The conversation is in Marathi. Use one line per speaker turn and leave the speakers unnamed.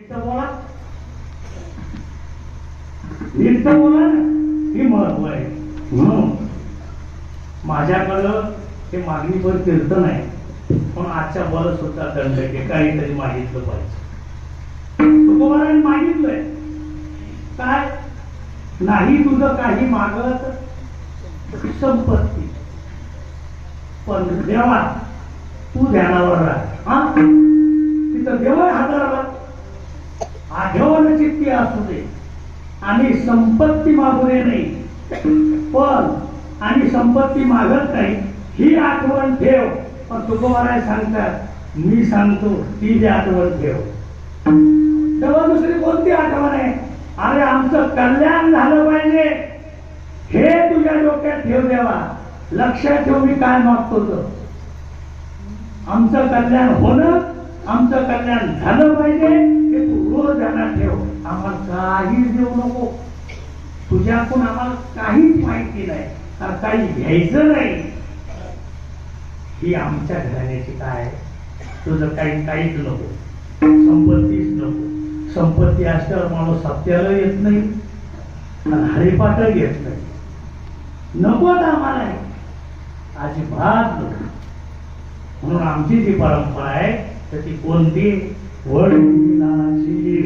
बोला नीट बोला ना, ही महत्व आहे. म्हणून माझ्याकडं हे मागणी पण कीर्तन आहे, पण आजच्या बरं सुद्धा दंडके काहीतरी मागितलं पाहिजे. तुकोबाराने मागितलंय काय? नाही तुझं काही मागत संपत्ती, पण देवा तू ध्यानावर राह. हा तिथं देव हाताळला आठवण चित्ती असू दे आणि संपत्ती मागू दे नाही, पण आणि संपत्ती मागत नाही ही आठवण ठेव. पण तुकोबाराय सांगतात, मी सांगतो ती जी आठवण ठेव. तेव्हा दुसरी कोणती आठवण आहे? अरे आमचं कल्याण झालं पाहिजे हे तुझ्या डोक्यात ठेव देवा. लक्षात ठेव मी काय मागतो तर आमचं कल्याण होणं, आमचं कल्याण झालं पाहिजे हे तू रोज ध्यानात ठेव. आम्हाला काहीच देऊ नको, तुझ्याकडून आम्हाला काहीच माहिती नाही, काही घ्यायचं नाही. ही आमच्या घराण्याची काय, तुझं काहीच नको, संपत्तीच नको. संपत्ती असल्यावर माणूस सत्याला येत नाही आणि हरिपाठ येत नाही. नकोच आम्हाला अजिबात नको. म्हणून आमची जी परंपरा आहे तर ती कोणती? वडिलांची